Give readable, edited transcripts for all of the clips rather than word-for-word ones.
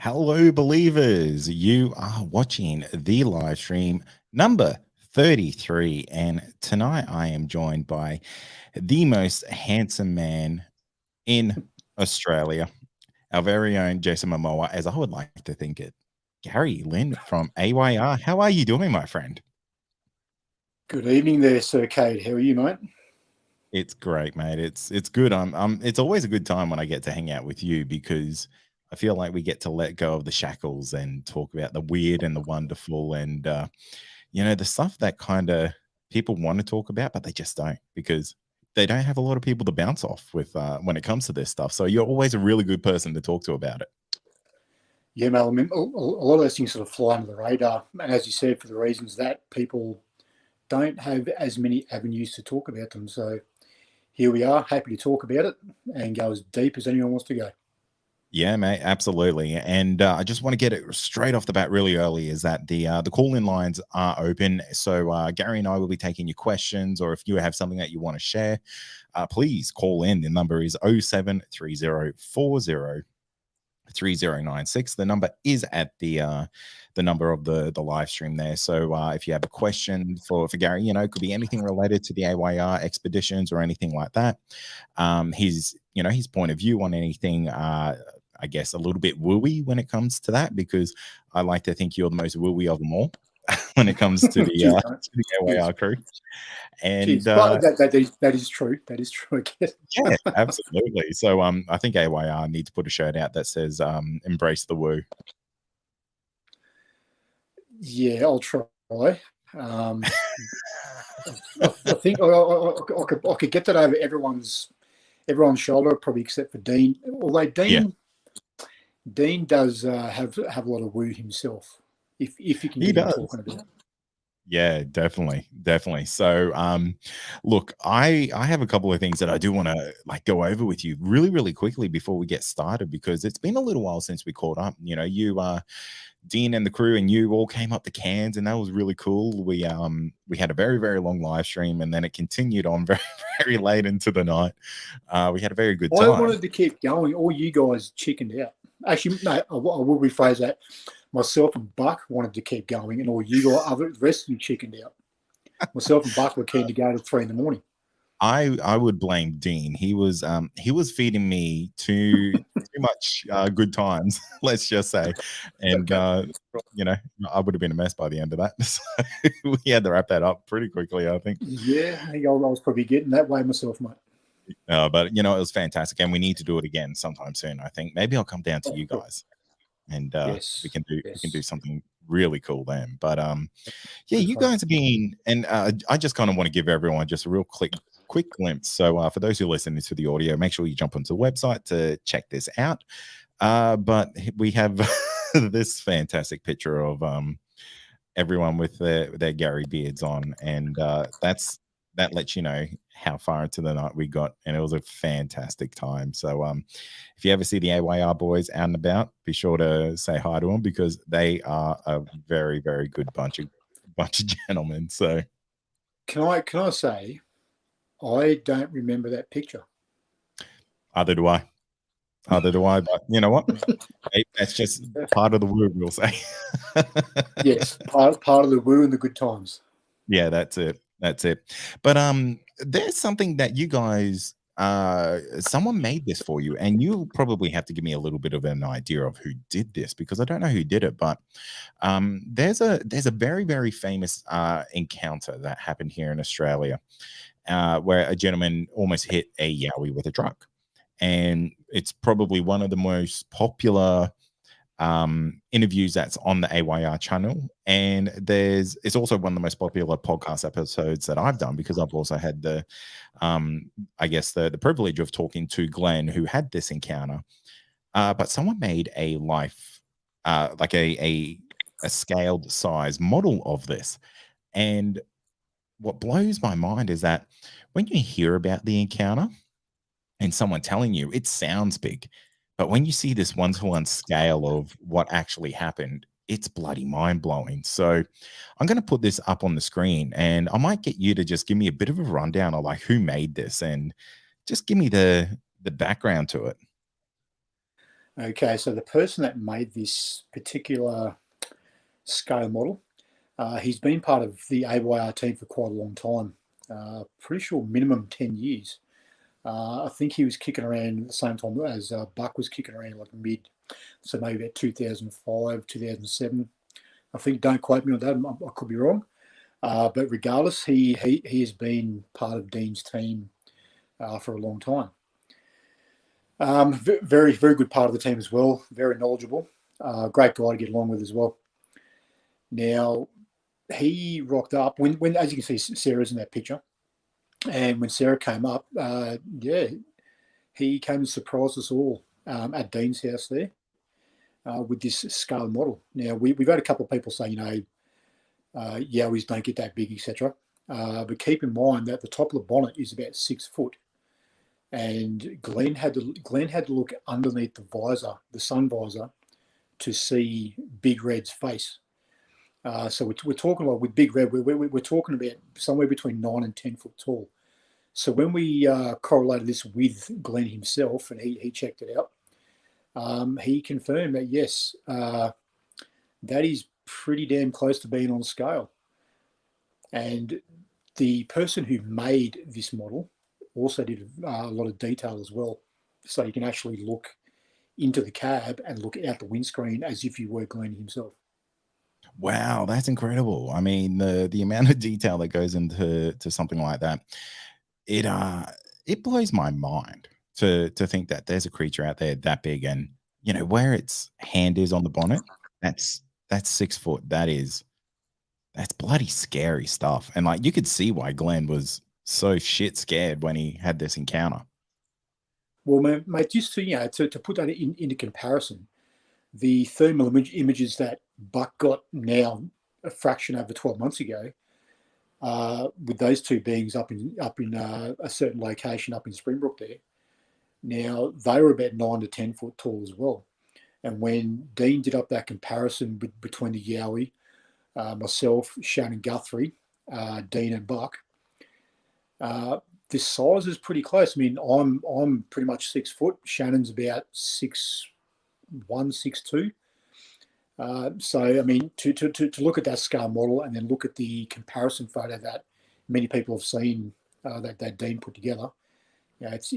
Hello, believers. You are watching the live stream number 33. And tonight I am joined by the most handsome man in Australia, our very own Jason Momoa, as I would like to think it. Gary Lynn from AYR. How are you doing, my friend? Good evening there, Sir Cade. How are you, mate? It's great, mate. It's good. It's always a good time when I get to hang out with you because I feel like we get to let go of the shackles and talk about the weird and the wonderful and the stuff that kind of people want to talk about, but they just don't because they don't have a lot of people to bounce off with when it comes to this stuff. So you're always a really good person to talk to about it. Yeah, mate. I mean, a lot of those things sort of fly under the radar, and as you said, for the reasons that people don't have as many avenues to talk about them. So here we are, happy to talk about it and go as deep as anyone wants to go. Yeah, mate, absolutely. And I just want to get it straight off the bat really early is that the call-in lines are open. So Gary and I will be taking your questions, or if you have something that you want to share, please call in. The number is 0730403096. The number is at the number of the live stream there. So if you have a question for Gary, it could be anything related to the AYR expeditions or anything like that. His point of view on anything. I guess a little bit wooey when it comes to that because I like to think you're the most wooey of them all when it comes to the AYR crew. And that is true. That is true. Yeah, absolutely. So I think AYR need to put a shirt out that says embrace the woo. Yeah, I'll try. I think I could get that over everyone's shoulder, probably except for Dean. Although Dean does have a lot of woo himself, if you can get him talking about it. Yeah, definitely. So, look, I have a couple of things that I do want to go over with you really, really quickly before we get started because it's been a little while since we caught up. Dean and the crew and you all came up to Cairns, and that was really cool. We had a very, very long live stream, and then it continued on very, very late into the night. We had a very good time. I wanted to keep going. All you guys chickened out. Actually, no, I will rephrase that. Myself and Buck wanted to keep going, and all you guys, the rest of you chickened out. Myself and Buck were keen to go to 3 a.m. I would blame Dean. He was feeding me too much good times, let's just say, and I would have been a mess by the end of that. So we had to wrap that up pretty quickly, I think. Yeah, I think I was probably getting that way myself, mate. But it was fantastic, and we need to do it again sometime soon. I think maybe I'll come down to you guys, and we can do something really cool then. But yeah, you guys have been, and I just kind of want to give everyone just a real quick glimpse. So for those who are listening to the audio, make sure you jump onto the website to check this out. But we have this fantastic picture of everyone with their Gary beards on, and that lets you know how far into the night we got, and it was a fantastic time. So if you ever see the AYR boys out and about, be sure to say hi to them because they are a very, very good bunch of gentlemen. So can I say I don't remember that picture. Either do I, but you know what? That's just part of the woo, we'll say. Yes, part of the woo and the good times. Yeah, that's it. But there's something that you guys someone made this for you, and you probably have to give me a little bit of an idea of who did this because I don't know who did it. But there's a very, very famous encounter that happened here in Australia where a gentleman almost hit a yowie with a truck, and it's probably one of the most popular interviews that's on the AYR channel, and it's also one of the most popular podcast episodes that I've done because I've also had the the privilege of talking to Glenn, who had this encounter, but someone made a a scaled size model of this. And what blows my mind is that when you hear about the encounter and someone telling you, it sounds big. But when you see this one-to-one scale of what actually happened, it's bloody mind-blowing. So I'm going to put this up on the screen, and I might get you to just give me a bit of a rundown of who made this and just give me the background to it. Okay, so the person that made this particular scale model, he's been part of the AYR team for quite a long time. Pretty sure minimum 10 years. I think he was kicking around at the same time as Buck was kicking around, like mid, so maybe about 2005, 2007. I think, don't quote me on that, I could be wrong. But regardless, he has been part of Dean's team for a long time. Very, very good part of the team as well. Very knowledgeable. Great guy to get along with as well. Now, he rocked up when as you can see, Sarah's in that picture. And when Sarah came up, he came and surprised us all at Dean's house there with this scale model. Now, we've had a couple of people say, Yowies don't get that big, etc. But keep in mind that the top of the bonnet is about 6 foot. And Glenn had to look underneath the visor, the sun visor, to see Big Red's face. So we're talking about with Big Red, we're talking about somewhere between 9 and 10 foot tall. So when we correlated this with Glenn himself, and he checked it out, he confirmed that yes, that is pretty damn close to being on scale. And the person who made this model also did a lot of detail as well, so you can actually look into the cab and look out the windscreen as if you were Glenn himself. Wow, that's incredible. I mean, the amount of detail that goes into something like that, it blows my mind to think that there's a creature out there that big, and where its hand is on the bonnet, that's 6 foot. That's bloody scary stuff. And like, you could see why Glenn was so shit scared when he had this encounter. Well, mate, just to put that into comparison, the thermal images that Buck got now a fraction over 12 months ago, with those two beings up in a certain location up in Springbrook there. Now, they were about 9 to 10 foot tall as well. And when Dean did up that comparison between the Yowie, myself, Shannon Guthrie, Dean and Buck, this size is pretty close. I mean, I'm pretty much 6 foot. Shannon's about 6'1", 6'2". So, I mean, to look at that scale model and then look at the comparison photo that many people have seen that Dean put together, it's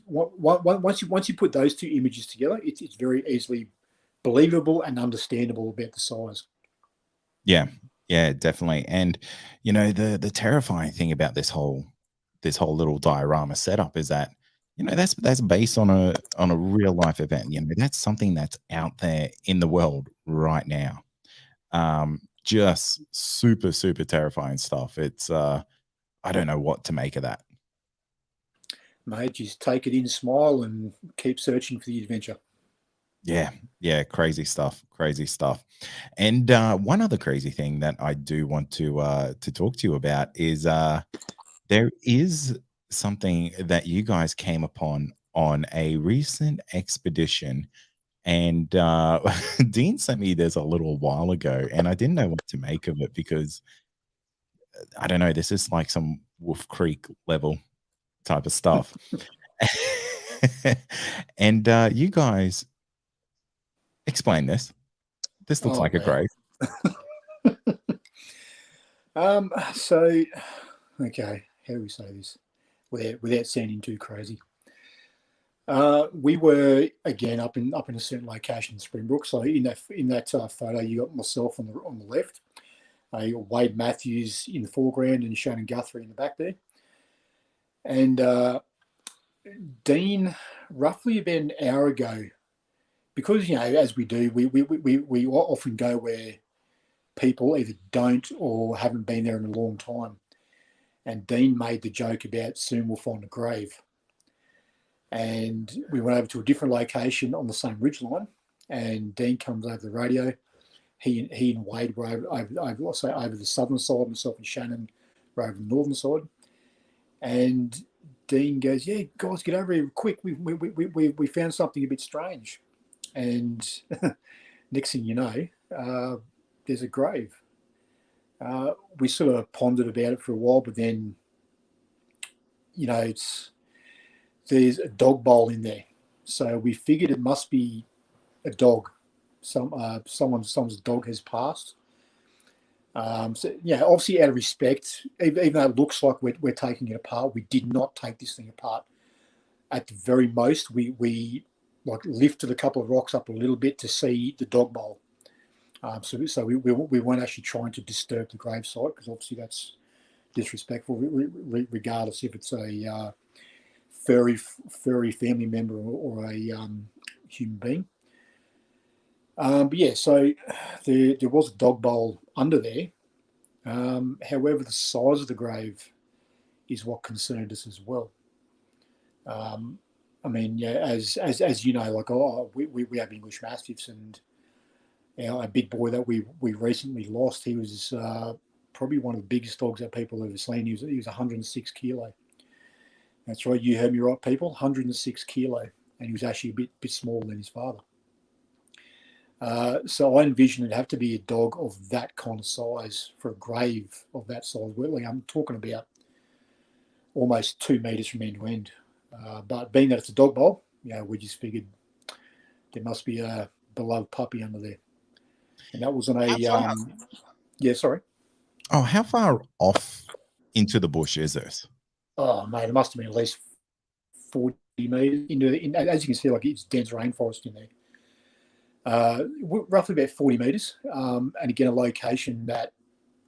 once you put those two images together, it's very easily believable and understandable about the size. Yeah, definitely. And the terrifying thing about this whole little diorama setup is that that's based on a real life event. That's something that's out there in the world right now. Just super, super terrifying stuff. It's I don't know what to make of that. Mate, just take it in, smile, and keep searching for the adventure. Yeah, crazy stuff. And one other crazy thing that I do want to talk to you about is there is something that you guys came upon on a recent expedition, and Dean sent me this a little while ago, and I didn't know what to make of it because I don't know, this is like some Wolf Creek level type of stuff. And you guys explain this. This looks like a grave. So, okay, how do we say this without sounding too crazy? We were again up in a certain location in Springbrook. So in that photo, you got myself on the left, you got Wade Matthews in the foreground, and Shannon Guthrie in the back there. And Dean, roughly about an hour ago, because as we do, we often go where people either don't or haven't been there in a long time. And Dean made the joke about soon we'll find a grave. And we went over to a different location on the same ridgeline, and Dean comes over the radio. He and Wade were over the southern side, myself and Shannon were over the northern side. And Dean goes, "Yeah, guys, get over here quick. We found something a bit strange." And next thing you know, there's a grave. We sort of pondered about it for a while, but then, there's a dog bowl in there. So we figured it must be a dog. Someone's dog has passed. So yeah, obviously out of respect, even though it looks like we're taking it apart, we did not take this thing apart. At the very most, we like lifted a couple of rocks up a little bit to see the dog bowl. So we weren't actually trying to disturb the gravesite, because obviously that's disrespectful, regardless if it's a furry family member or a human being. But yeah, so there was a dog bowl under there. However, the size of the grave is what concerned us as well. I mean, yeah, as you know, like we have English Mastiffs, and a big boy that we recently lost, he was probably one of the biggest dogs that people have ever seen. He was 106 kilo. That's right, you heard me right, people. 106 kilo, and he was actually a bit smaller than his father. So I envision it'd have to be a dog of that kind of size for a grave of that size. I'm talking about almost 2 meters from end to end. But being that it's a dog bowl, we just figured there must be a beloved puppy under there. And that was on a yeah, sorry. Oh, how far off into the bush is this? Oh, mate, it must have been at least 40 meters as you can see, like it's dense rainforest in there. Roughly about 40 meters. And again, a location that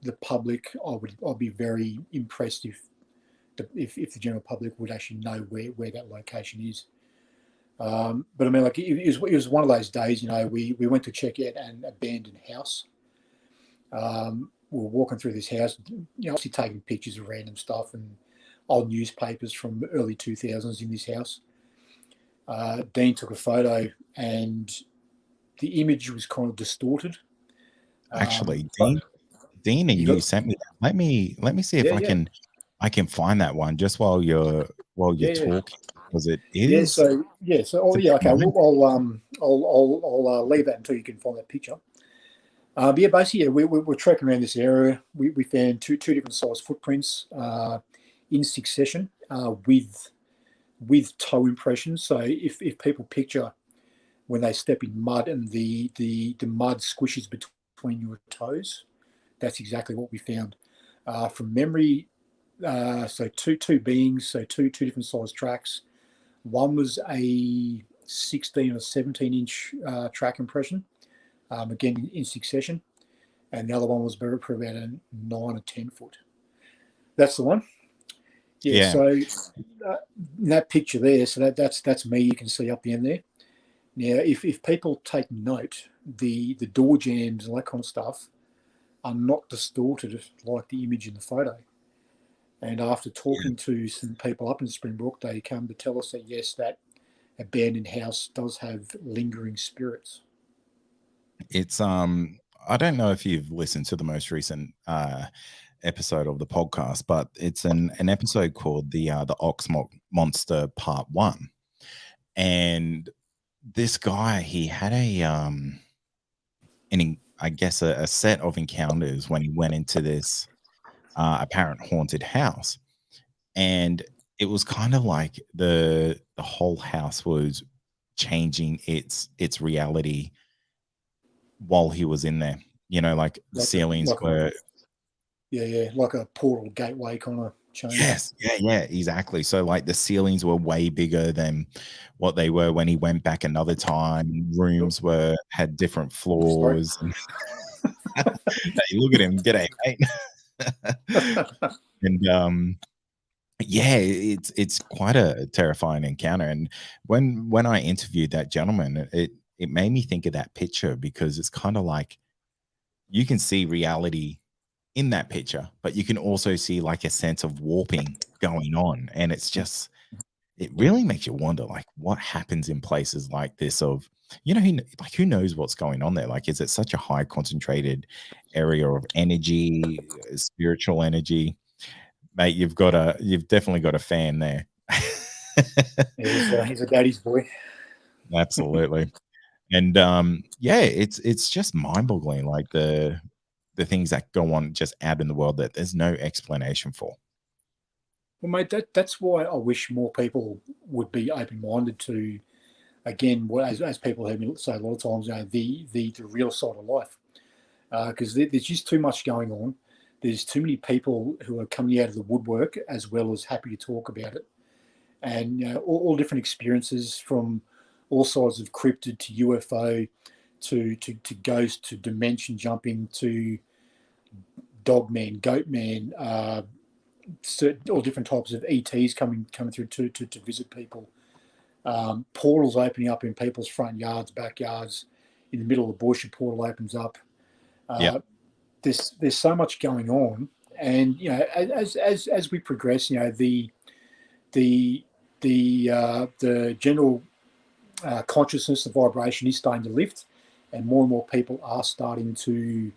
the public, I'd be very impressed if the general public would actually know where that location is. But I mean, like it was one of those days, we went to check out an abandoned house. We were walking through this house, obviously taking pictures of random stuff and old newspapers from the early 2000s in this house. Dean took a photo, and the image was kind of distorted. Actually, Dean and you sent me that. Let me see if I can find that one just while you're talking. Was it is? So okay. I'll leave that until you can find that picture. But yeah, basically, we're trekking around this area. We found two different size footprints in succession with toe impressions. So if people picture when they step in mud and the mud squishes between your toes, that's exactly what we found. From memory, so two beings, so two different size tracks. One was a 16 or 17 inch track impression, again in succession, and the other one was for about a 9 or 10 foot. That's the one. Yeah. So in that picture there, so that's me. You can see up the end there. Now, if people take note, the door jambs and that kind of stuff are not distorted like the image in the photo. And after talking to some people up in Springbrook, they come to tell us that yes, that abandoned house does have lingering spirits. It's I don't know if you've listened to the most recent episode of the podcast, but it's an episode called the Ox Monster Part 1. And this guy, he had a set of encounters when he went into this apparent haunted house, and it was kind of like the whole house was changing its reality while he was in there. Like the ceilings were like a portal gateway kind of change. Yes, yeah, exactly. So like the ceilings were way bigger than what they were when he went back another time. Rooms had different floors. Hey, look at him, g'day, mate. And it's quite a terrifying encounter. And when I interviewed that gentleman, it made me think of that picture, because it's kind of like you can see reality in that picture, but you can also see like a sense of warping going on. And it really makes you wonder, like, what happens in places like this of, who knows what's going on there? Like, is it such a high concentrated area of energy, spiritual energy? Mate, you've definitely got a fan there. He's a daddy's boy. Absolutely. And it's just mind-boggling, like the things that go on just out in the world that there's no explanation for. Well, mate, that's why I wish more people would be open-minded to again, as people heard me say a lot of times, the real side of life, because there's just too much going on. There's too many people who are coming out of the woodwork as well as happy to talk about it, and all different experiences from all sides of cryptid to UFO to ghost to dimension jumping to dogman, goatman, all different types of ETs coming through to visit people. Portals opening up in people's front yards, backyards, in the middle of the bush, a portal opens up. There's so much going on, and as we progress, the general consciousness, the vibration is starting to lift, and more people are starting to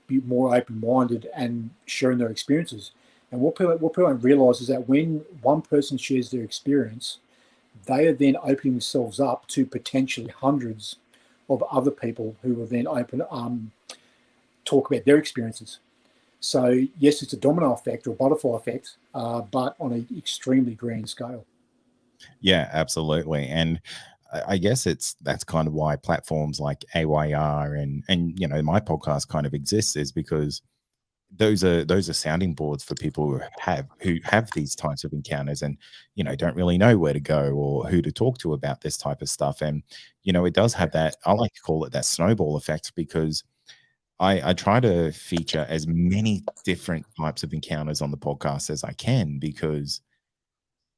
be more open-minded and sharing their experiences. And what people don't realise is that when one person shares their experience, they are then opening themselves up to potentially hundreds of other people who will then talk about their experiences. So yes, it's a domino effect or butterfly effect, but on an extremely grand scale. Yeah, absolutely. And I guess that's kind of why platforms like AYR and my podcast kind of exists, is because those are sounding boards for people who have these types of encounters and don't really know where to go or who to talk to about this type of stuff. And it does have that, I like to call it that snowball effect, because I try to feature as many different types of encounters on the podcast as I can, because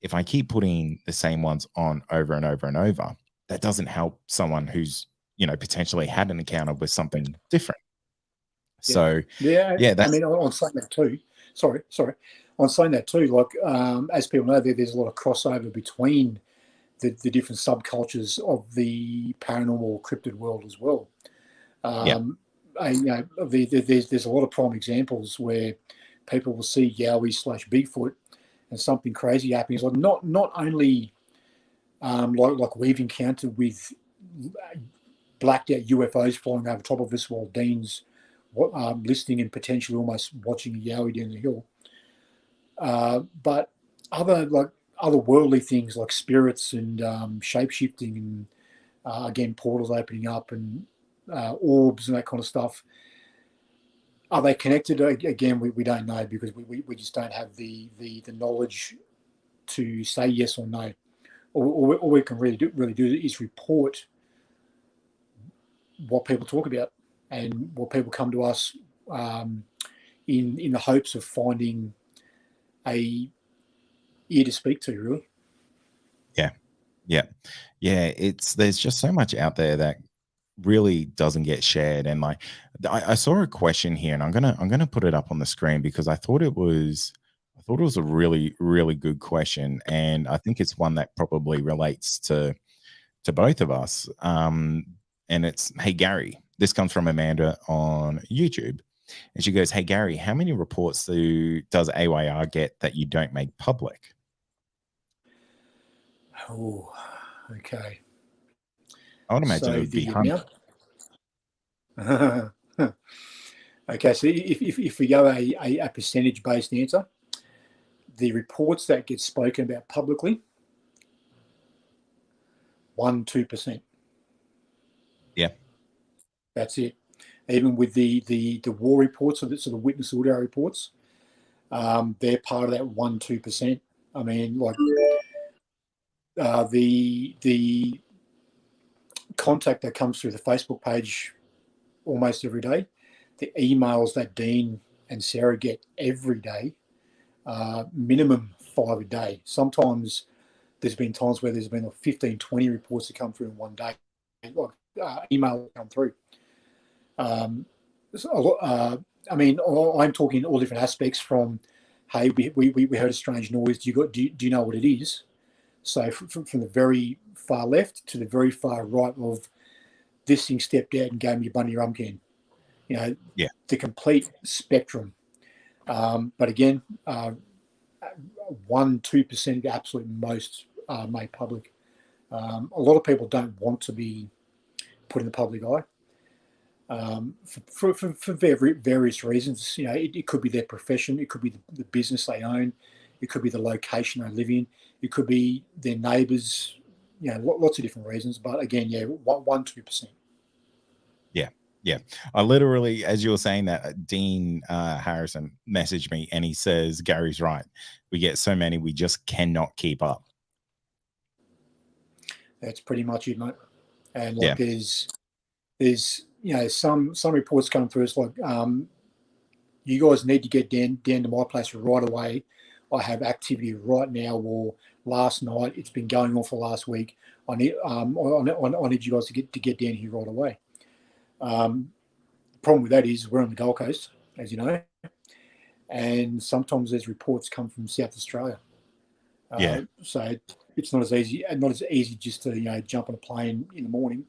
if I keep putting the same ones on over and over and over, that doesn't help someone who's potentially had an encounter with something different. So that's, I mean, on saying that too, sorry, on saying that too, like as people know, there's a lot of crossover between the different subcultures of the paranormal cryptid world as well. There's a lot of prime examples where people will see Yowie/Bigfoot and something crazy happening. It's like not only like we've encountered with blacked out UFOs flying over top of us while Dean's listening and potentially almost watching a Yowie down the hill, but other worldly things like spirits and shape-shifting and again portals opening up and orbs and that kind of stuff. Are they connected? Again, we don't know, because we just don't have the knowledge to say yes or no. All we can really do is report what people talk about and what people come to us in the hopes of finding a ear to speak to, really. There's just so much out there that really doesn't get shared. And like I saw a question here, and I'm gonna put it up on the screen because I thought it was a really, really good question, and I think it's one that probably relates to both of us. And it's, hey Gary, this comes from Amanda on YouTube, and she goes, hey Gary, how many reports does AYR get that you don't make public? Oh, okay. I would imagine it would be hundreds. Okay, so if we go a percentage-based answer, the reports that get spoken about publicly, 1-2%. Yeah, that's it. Even with the war reports, so the witness audio reports, they're part of that 1-2%. I mean, like the contact that comes through the Facebook page almost every day, the emails that Dean and Sarah get every day, minimum 5 a day. Sometimes there's been times where there's been like 15, 20 reports that come through in one day, like email come through. I mean, I'm talking all different aspects from, hey, we heard a strange noise. Do you know what it is? So from the very far left to the very far right of, this thing stepped out and gave me a bunny rum can. The complete spectrum. But again, 1-2% the absolute most made public. A lot of people don't want to be put in the public eye for various reasons. It could be their profession, it could be the business they own, it could be the location they live in, it could be their neighbours lots of different reasons. But again, 1-2%. Yeah. I literally, as you were saying that, Dean Harrison messaged me and he says, Gary's right. We get so many, we just cannot keep up. That's pretty much it, mate. And like there's some reports come through. It's like, you guys need to get down to my place right away. I have activity right now, or last night. It's been going on for last week. I need you guys to get down here right away. The problem with that is we're on the Gold Coast, as you know, and sometimes there's reports come from South Australia. So it's not as easy just to jump on a plane in the morning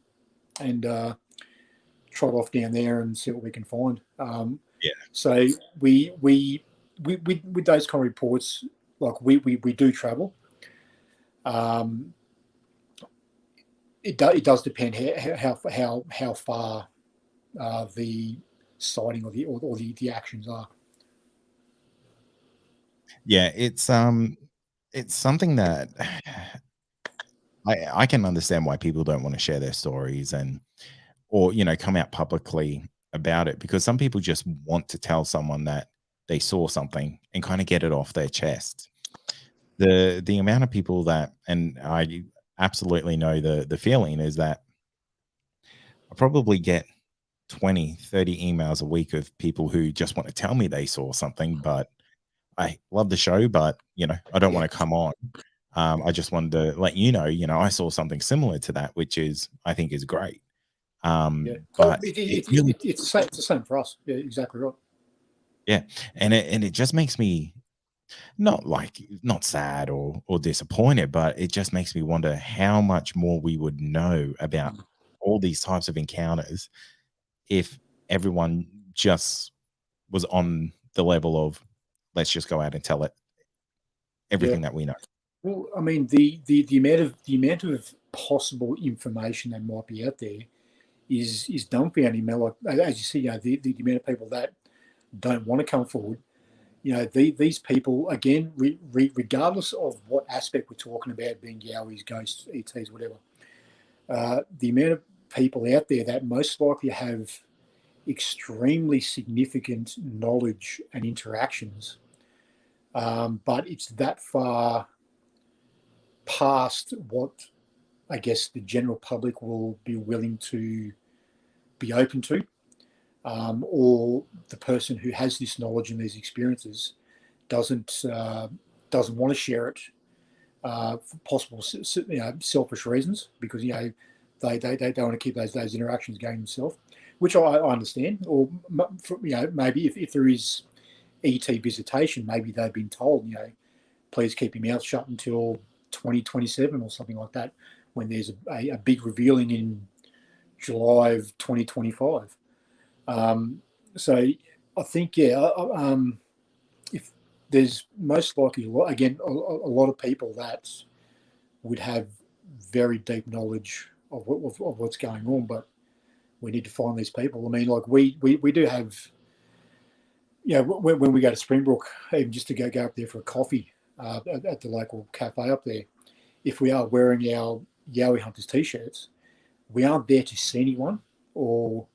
and trot off down there and see what we can find. So we with those kind of reports, like we do travel. It does depend how far the sighting or the actions are. Yeah, it's something that I can understand why people don't want to share their stories or come out publicly about it, because some people just want to tell someone that they saw something and kind of get it off their chest. The amount of people that, and I absolutely know the feeling, is that I probably get 20, 30 emails a week of people who just want to tell me they saw something, but I love the show, but I don't want to come on. I just wanted to let I saw something similar to that, which I think is great. But it's the same for us. Yeah, exactly right. Yeah, and it just makes me not sad or disappointed, but it just makes me wonder how much more we would know about all these types of encounters if everyone just was on the level of, let's just go out and tell it everything that we know. Well, I mean, the amount of possible information that might be out there is dumbfounding. Like, as you see, the amount of people that don't want to come forward. These people, again, regardless of what aspect we're talking about, being yowies, ghosts, ETs, whatever, the amount of people out there that most likely have extremely significant knowledge and interactions, but it's that far past what I guess the general public will be willing to be open to, or the person who has this knowledge and these experiences doesn't want to share it for possible selfish reasons, because they don't want to keep those interactions going themselves, which I understand. Or maybe if there is ET visitation, maybe they've been told, please keep your mouth shut until 2027 or something like that, when there's a big revealing in July of 2025. So I think, if there's most likely, again, a lot of people that would have very deep knowledge of what's going on, but we need to find these people. I mean, like we do have, when we go to Springbrook, even just to go up there for a coffee at the local cafe up there, if we are wearing our Yowie Hunters t-shirts, we aren't there to see anyone or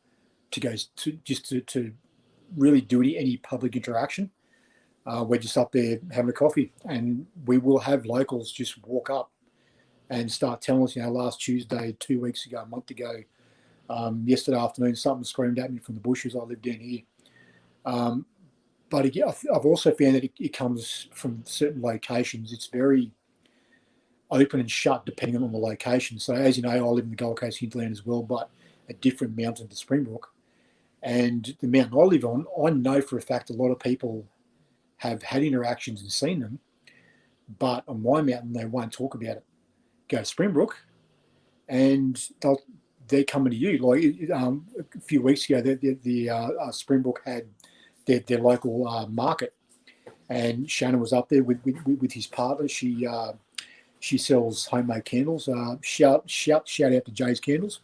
to go to really do any public interaction. We're just up there having a coffee, and we will have locals just walk up and start telling us, last Tuesday, 2 weeks ago, a month ago, yesterday afternoon, something screamed at me from the bushes. I live down here. But again, I've also found that it comes from certain locations. It's very open and shut depending on the location. So as you know, I live in the Gold Coast hinterland as well, but a different mountain to Springbrook. And the mountain I live on, I know for a fact a lot of people have had interactions and seen them, but on my mountain, they won't talk about it. Go to Springbrook, and they're coming to you. Like a few weeks ago, the Springbrook had their local market, and Shannon was up there with his partner. She sells homemade candles. Shout out to Jay's Candles.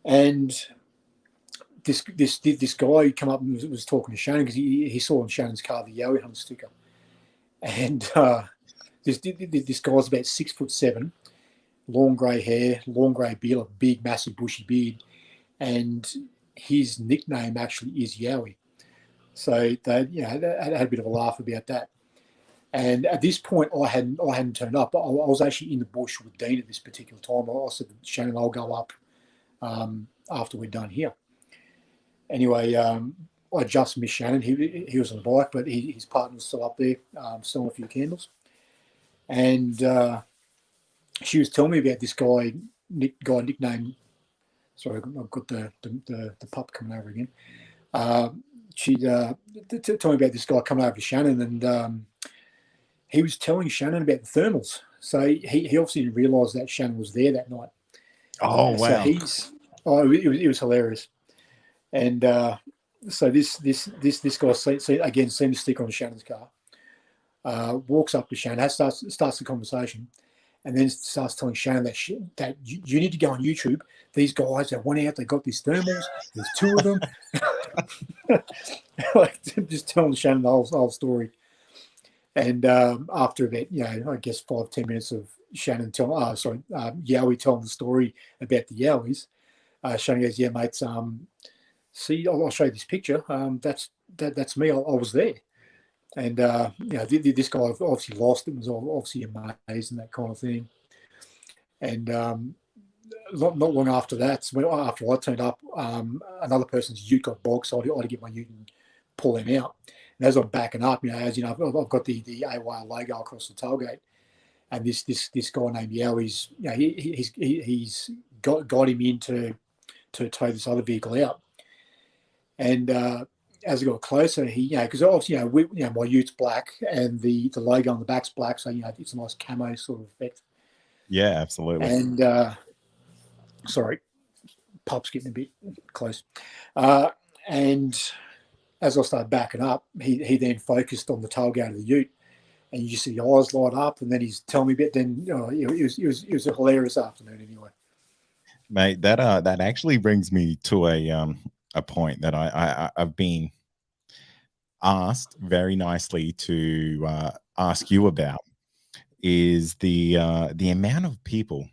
And this guy come up and was talking to Shannon because he saw on Shannon's car the Yowie Hunter sticker. And this guy's about 6'7", long grey hair, long grey beard, a big, massive, bushy beard, and his nickname actually is Yowie. So they, had a bit of a laugh about that. And at this point, I hadn't turned up. I was actually in the bush with Dean at this particular time. I said, Shannon, I'll go up after we're done here. Anyway, I just missed Shannon. He was on the bike, but his partner was still up there, selling a few candles. And she was telling me about this guy nicknamed. Sorry, I've got the pup coming over again. She told me about this guy coming over to Shannon, and he was telling Shannon about the thermals. So he obviously didn't realise that Shannon was there that night. Oh, wow. So it was hilarious. And so this guy again seen the sticker on Shannon's car. Walks up to Shannon, starts the conversation, and then starts telling Shannon that you need to go on YouTube. These guys that went out, they got these thermals. There's 2 of them. Like, just telling Shannon the whole story. And after about, I guess 5-10 minutes of Shannon Yowie telling the story about the Yowies, Shannon goes, "Yeah, mates. See, I'll show you this picture. That's me. I was there." And this guy obviously lost it. Was obviously amazed and that kind of thing. And not long after that, after I turned up, another person's ute got bogged, so I had to get my ute and pull him out. And as I'm backing up, as you know, I've got the AYL logo across the tailgate, and this guy named Yao, he's got him in to tow this other vehicle out. And as I got closer, he, because obviously, my ute's black and the logo on the back's black, so it's a nice camo sort of effect. Yeah, absolutely. And sorry, pup's getting a bit close. And as I started backing up, he then focused on the tailgate of the ute, and you just see the eyes light up, and then he's telling me a bit. Then it was a hilarious afternoon anyway. Mate, that actually brings me to a point that I've been asked very nicely to ask you about, is the amount of people,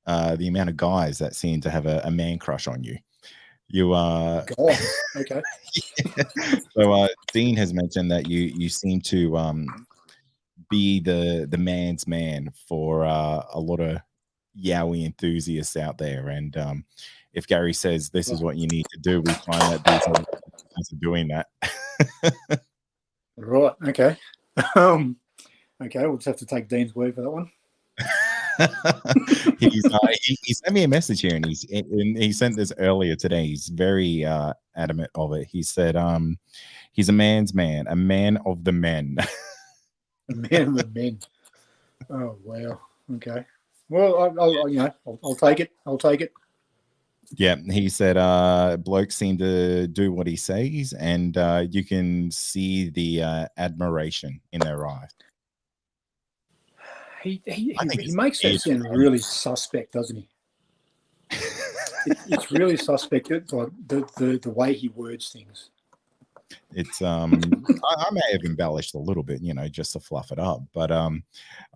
the amount of guys that seem to have a man crush on you. You are okay. So Dean has mentioned that you seem to be the man's man for a lot of Yowie enthusiasts out there, and if Gary says this is what you need to do, we find that these guys are doing that. Right. Okay. Okay. We'll just have to take Dean's word for that one. He sent me a message here, and he sent this earlier today. He's very adamant of it. He said he's a man's man, a man of the men. A man of the men. Oh wow. Okay. Well, I'll take it. I'll take it. Yeah, he said blokes seem to do what he says, and you can see the admiration in their eyes. He makes that sound really suspect, doesn't he? It's really suspect, like the way he words things. It's I may have embellished a little bit, just to fluff it up, but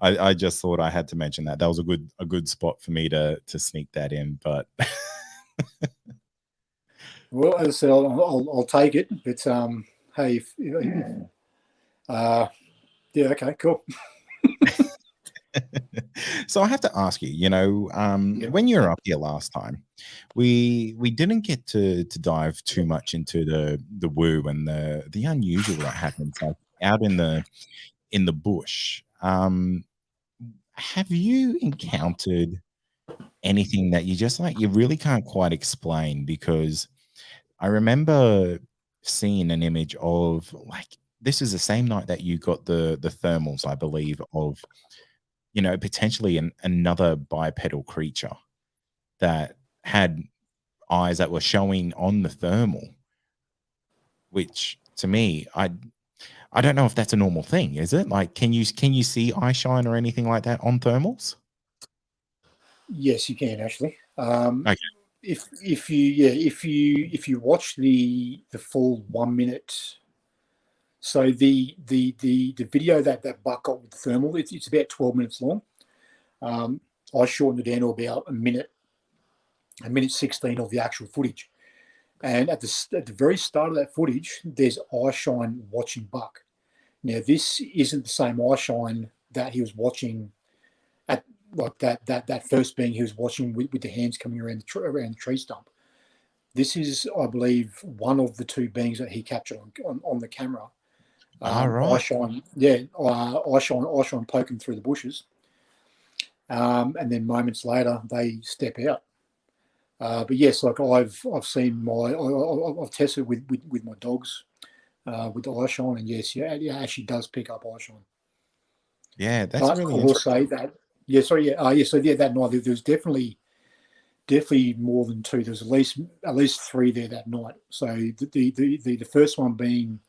I just thought I had to mention that. That was a good spot for me to sneak that in, but well, as I said, I'll take it. But hey, yeah, okay, cool. So I have to ask you, when you were up here last time, we didn't get to dive too much into the woo and the unusual that happens out in the bush. Have you encountered anything that you really can't quite explain? Because I remember seeing an image of, this is the same night that you got the thermals, I believe, of potentially another bipedal creature that had eyes that were showing on the thermal, which to me, I don't know if that's a normal thing. Is it? Can you see eye shine or anything like that on thermals? Yes, you can actually. Okay. If you watch the full 1 minute. So the video that Buck got with the thermal, it's about 12 minutes long. I shortened it down to about a minute 16 of the actual footage. And at the very start of that footage, there's Eyeshine watching Buck. Now, this isn't the same Eyeshine that he was watching at like that first being he was watching with the hands coming around the tree stump. This is, I believe, one of the two beings that he captured on the camera. Right. Eyeshine, Eyeshine poking through the bushes. And then moments later, they step out. But yes, like I've seen I've tested with my dogs with the Eyeshine, and yes, yeah, it actually does pick up Eyeshine. Yeah, that's really I will say that. Yeah, sorry, yeah, so yeah, that night there was definitely more than two. There's at least three there that night. So the first one being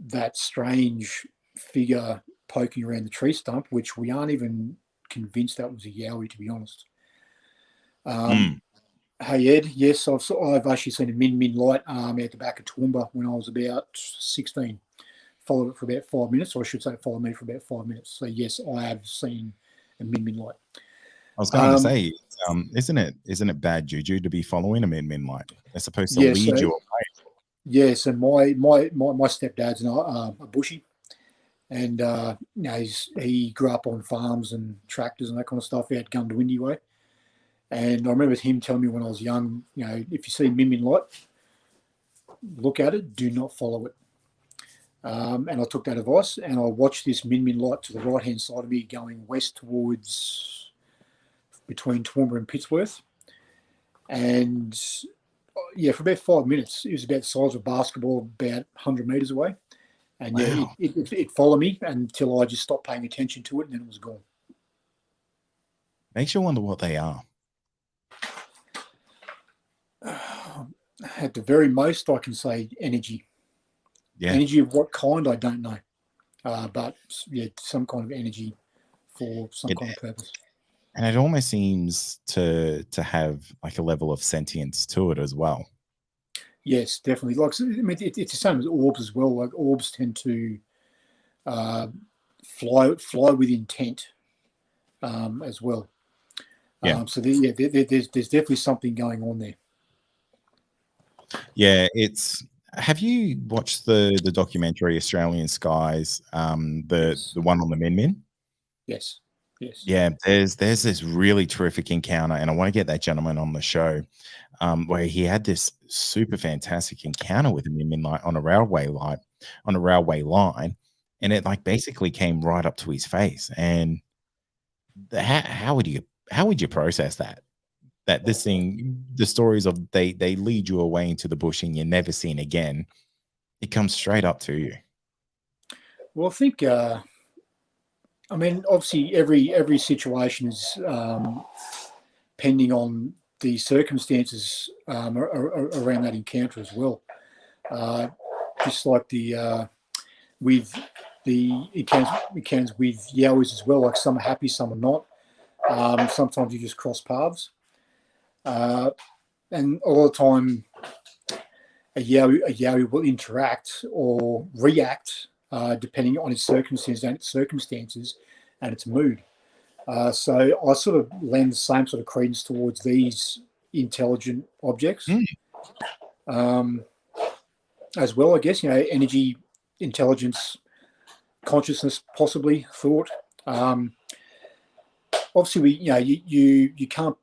that strange figure poking around the tree stump, which we aren't even convinced that was a yowie, to be honest. Hey Ed, yes, I've actually seen a min light out the back of Toowoomba when I was about 16. Followed it for about 5 minutes, or I should say, followed me for about 5 minutes. So yes, I have seen a min light. I was going to say, isn't it bad juju to be following a min light? They're supposed to lead you away. Yeah, so my stepdad's a bushy, and he grew up on farms and tractors and that kind of stuff out Gundawindi way. And I remember him telling me when I was young, if you see min light, look at it, do not follow it. And I took that advice, and I watched this min light to the right hand side of me going west towards between Toowoomba and Pittsworth. And yeah, for about 5 minutes, it was about the size of a basketball, about 100 metres away. And yeah, it followed me until I just stopped paying attention to it, and then it was gone. Makes you wonder what they are. At the very most, I can say energy. Yeah. Energy of what kind, I don't know. But yeah, some kind of energy for some kind of purpose. And it almost seems to have like a level of sentience to it as well. Yes, definitely. Like, I mean, it's the same as orbs as well. Like orbs tend to fly with intent as well. Yeah. So there's definitely something going on there. Yeah, have you watched the documentary Australian Skies, the one on the Min? Yes. Yeah, there's this really terrific encounter, and I want to get that gentleman on the show, where he had this super fantastic encounter with a Min light on a railway line, and it like basically came right up to his face. And how would you process that? That this thing, the stories of they lead you away into the bush and you're never seen again. It comes straight up to you. Well, I think, I mean, obviously every situation is pending on the circumstances around that encounter as well. Just like with the encounters with yowies as well, like some are happy, some are not. Sometimes you just cross paths. And a lot of the time, a yowie will interact or react depending on its circumstances and its mood. So I sort of lend the same sort of credence towards these intelligent objects as well. I guess energy, intelligence, consciousness, possibly thought. Obviously, you can't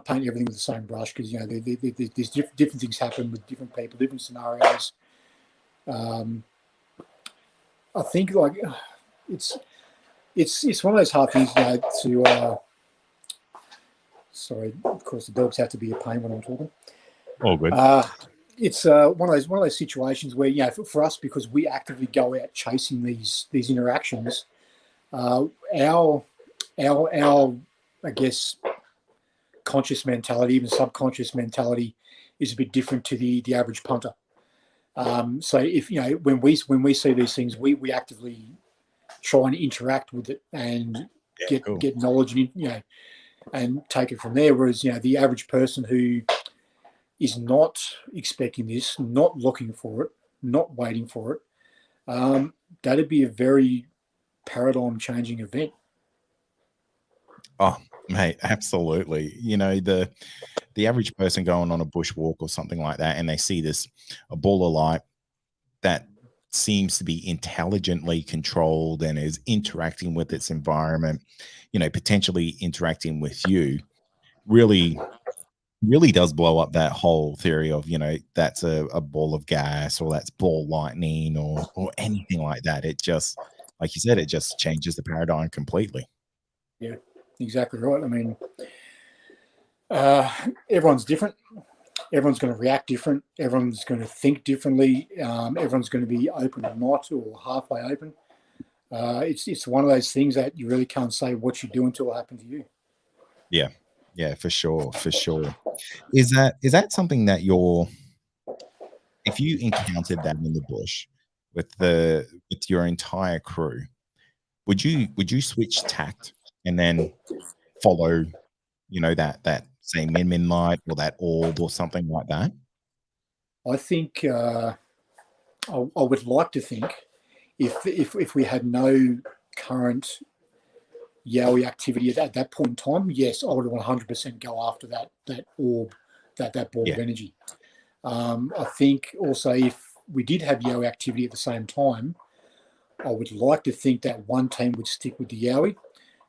paint everything with the same brush because there's different things happen with different people, different scenarios. I think like it's one of those hard things to. Sorry, of course the dogs have to be a pain when I'm talking. Oh, good. It's one of those situations where for us, because we actively go out chasing these interactions, our I guess conscious mentality, even subconscious mentality, is a bit different to the average punter. So if when we see these things, we actively try and interact with it and get knowledge and take it from there. Whereas the average person who is not expecting this, not looking for it, not waiting for it, that'd be a very paradigm changing event. Oh, Mate, absolutely. You know, the average person going on a bushwalk or something like that, and they see this a ball of light that seems to be intelligently controlled and is interacting with its environment, you know, potentially interacting with you, really really does blow up that whole theory of, you know, that's a ball of gas or that's ball lightning or anything like that. It just, like you said, it just changes the paradigm completely. Yeah, exactly right. I mean, everyone's different. Everyone's going to react different. Everyone's going to think differently. Everyone's going to be open or not, or halfway open. It's one of those things that you really can't say what you do until it happens to you. Yeah, yeah, for sure, for sure. Is that something that you're, if you encountered that in the bush with your entire crew, would you switch tact and then follow, you know, that say min light or that orb or something like that? I think I would like to think if we had no current Yowie activity at that point in time, yes, I would 100% go after that orb, that ball of Yeah, energy. I think also if we did have Yowie activity at the same time, I would like to think that one team would stick with the Yowie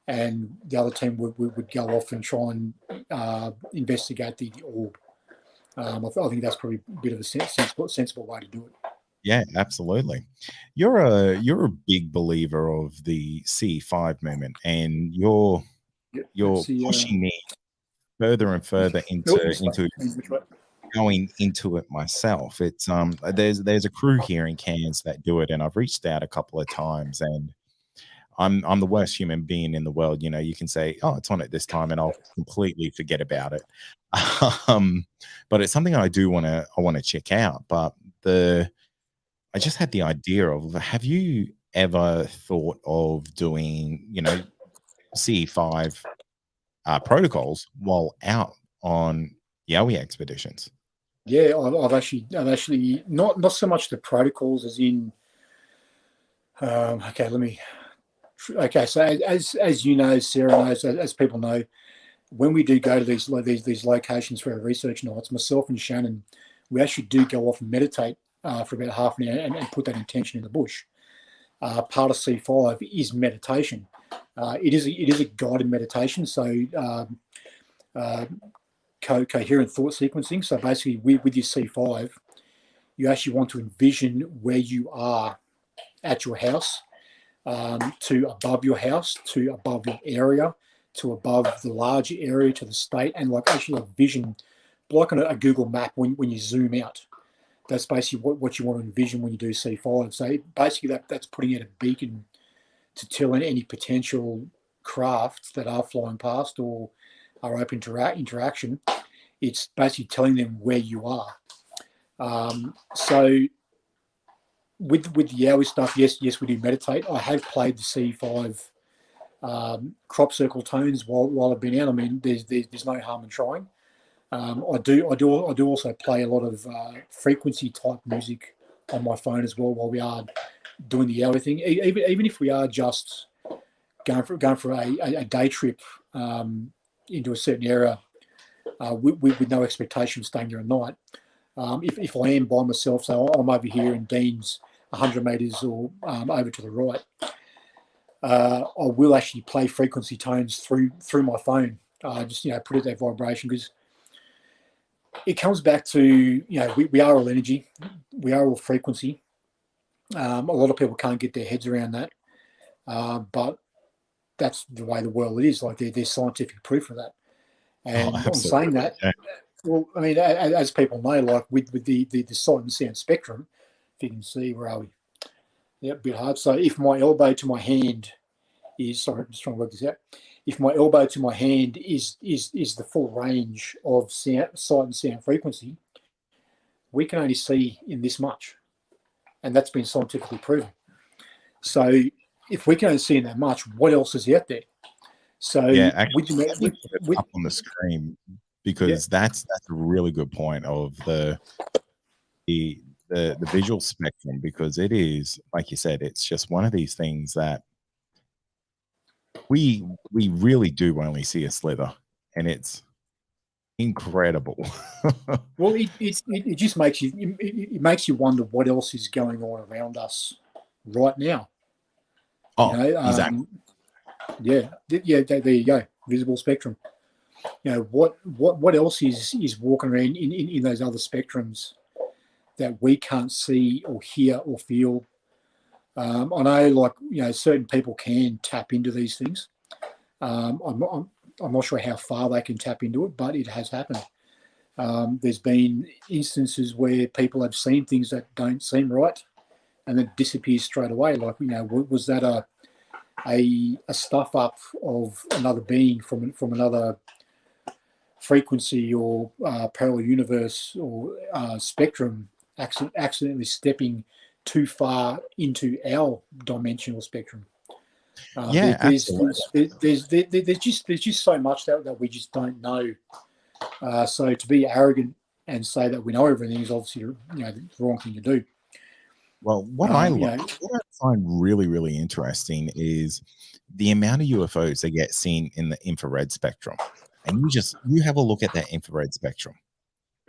and the other team would go off and try and investigate the orb. I think that's probably a bit of a sensible way to do it. yeah, absolutely. You're a big believer of the C5 movement, and you're Yeah, let's you're see. pushing me further and further into Which way? going into it myself. It's there's a crew here in Cairns that do it, and I've reached out a couple of times, and I'm the worst human being in the world. You know, you can say, "Oh, it's on at this time," and I'll completely forget about it. um, but it's something I want to check out. But the I just had the idea of, have you ever thought of doing, you know, C5 protocols while out on Yowie expeditions? Yeah, I've actually not so much the protocols as in. Okay, let me. Okay, so as you know, Sarah knows, as people know, when we do go to these locations for our research nights, myself and Shannon, we actually do go off and meditate for about half an hour and put that intention in the bush. Part of C5 is meditation. It is a guided meditation, so uh, coherent thought sequencing. So basically, with your C5, you actually want to envision where you are at your house, to above your house, to above your area, to above the larger area, to the state, and like actually a vision, like on a Google map when you zoom out. That's basically what you want to envision when you do C5. So basically that's putting out a beacon to tell any potential crafts that are flying past or are open to interaction. It's basically telling them where you are. So with the Yowie stuff, yes, we do meditate. I have played the C5 crop circle tones while I've been out. I mean, there's no harm in trying. I do also play a lot of frequency type music on my phone as well while we are doing the Yowie thing. Even if we are just going for a day trip into a certain area with no expectation of staying there a night. If I am by myself, so I'm over here in Dean's 100 metres or over to the right, I will actually play frequency tones through my phone. Just put it that vibration, because it comes back to we are all energy, we are all frequency. A lot of people can't get their heads around that, but that's the way the world is. Like there's scientific proof of that. Oh, And I'm saying absolutely. that, Yeah. well, I mean, as people know, like with the sight and sound spectrum, if you can see, where are we? Yeah, a bit hard. So if my elbow to my hand is, sorry, I'm just trying to work this out. If my elbow to my hand is the full range of sound, sight and sound frequency, we can only see in this much, and that's been scientifically proven. So if we can only see in that much, what else is out there? So Yeah, actually, with let me put it with up on the screen, yeah, because that's a really good point of the the visual spectrum, because it is, like you said, it's just one of these things that we really do only see a slither, and it's incredible. Well, it just makes you it makes you wonder what else is going on around us right now. Oh, exactly. Yeah, there you go. Visible spectrum. What else is walking around in those other spectrums that we can't see or hear or feel? I know, like, certain people can tap into these things. I'm not sure how far they can tap into it, but it has happened. There's been instances where people have seen things that don't seem right, and then disappears straight away. Like, was that a stuff up of another being from another frequency or parallel universe or spectrum accidentally stepping too far into our dimensional spectrum? There's just so much that we just don't know. So to be arrogant and say that we know everything is obviously the wrong thing to do. Well, what I find really, really interesting is the amount of UFOs that get seen in the infrared spectrum. And you have a look at that infrared spectrum.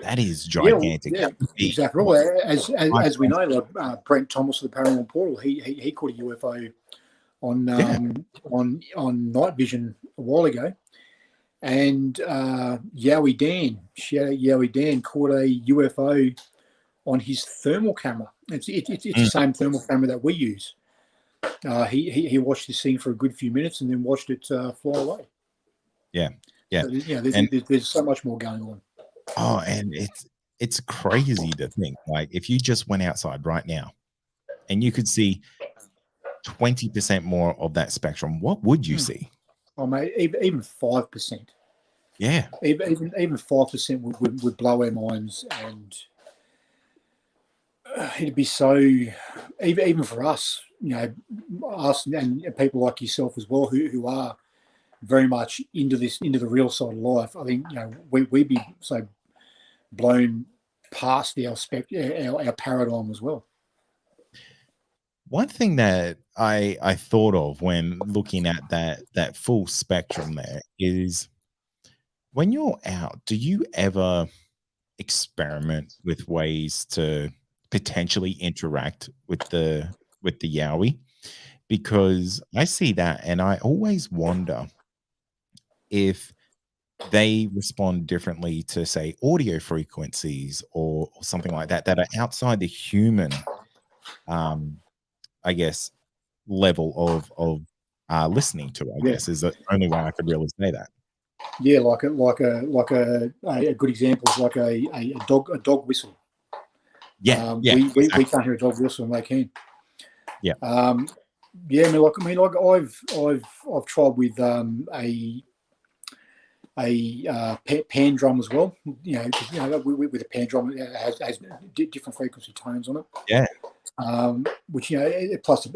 That is gigantic. Yeah, exactly. Well, as we know, like Brent Thomas of the Paranormal Portal, he caught a UFO on night vision a while ago, and Yowie Dan caught a UFO on his thermal camera. It's the same thermal camera that we use. He watched this thing for a good few minutes and then watched it fly away. Yeah. So, there's so much more going on. Oh, and it's crazy to think, like, if you just went outside right now and you could see 20% more of that spectrum, what would you see? Oh, mate, even 5%. Yeah, even 5% would blow our minds, and it'd be so. Even for us, us and people like yourself as well, who are very much into the real side of life. I think we'd be so blown past our paradigm as well. One thing that I thought of when looking at that full spectrum there is, when you're out, do you ever experiment with ways to potentially interact with the Yowie? Because I see that and I always wonder if they respond differently to, say, audio frequencies or something like that are outside the human I guess level of listening to, I guess, is the only way I could really say that. Yeah, like a good example is like a dog whistle. Yeah, we can't hear a dog whistle and they can. Yeah. I've tried with a pan drum as well. With a pan drum, it has different frequency tones on it. Yeah. Which plus a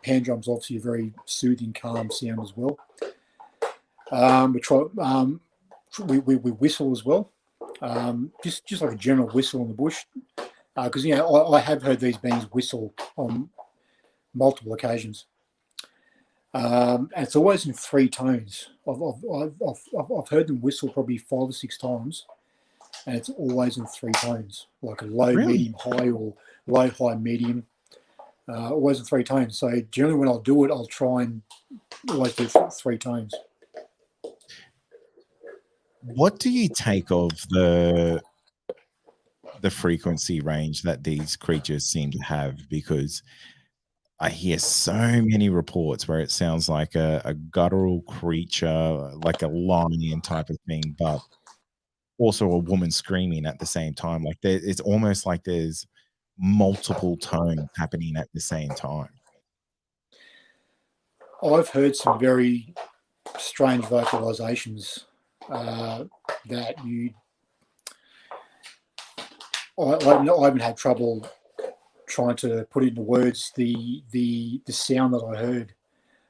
pan drum's obviously a very soothing, calm sound as well. We try we whistle as well, just like a general whistle in the bush, because I have heard these beings whistle on multiple occasions, and it's always in 3 tones. I've heard them whistle probably 5 or 6 times, and it's always in 3 tones, like a low, medium, high, or low, high, medium. Always in 3 tones. So generally, when I'll do it, I'll try and always do 3 tones. What do you take of the frequency range that these creatures seem to have? Because I hear so many reports where it sounds like a guttural creature, like a lion type of thing, but also a woman screaming at the same time. Like, it's almost like there's multiple tones happening at the same time. I've heard some very strange vocalizations that I haven't had trouble trying to put into words the sound that I heard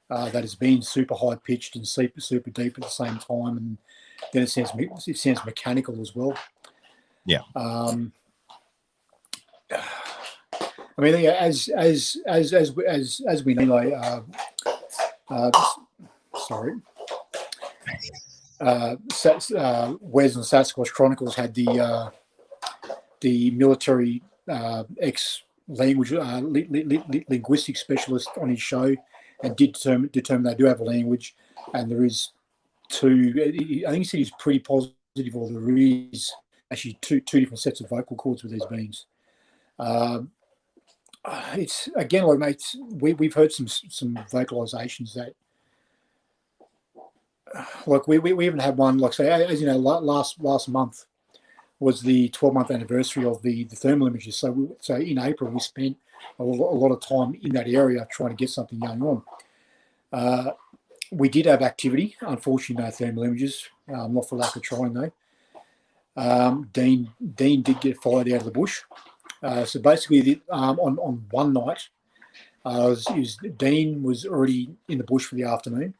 that has been super high pitched and super deep at the same time, and then it sounds mechanical as well. Yeah. I mean, as we know, sorry. Wes and Sasquatch Chronicles had the military ex-language linguistic specialist on his show, and did determine they do have a language, and there is two. I think he said he's pretty positive, or there is actually two different sets of vocal cords with these beings. It's again, like mates, we've heard some vocalizations that, like we even had one, like say, as you know, last month was the 12-month anniversary of the thermal images. So in April we spent a lot of time in that area trying to get something going on. We did have activity. Unfortunately, no thermal images. Not for lack of trying though. Dean did get followed out of the bush. So basically, on one night, Dean was already in the bush for the afternoon,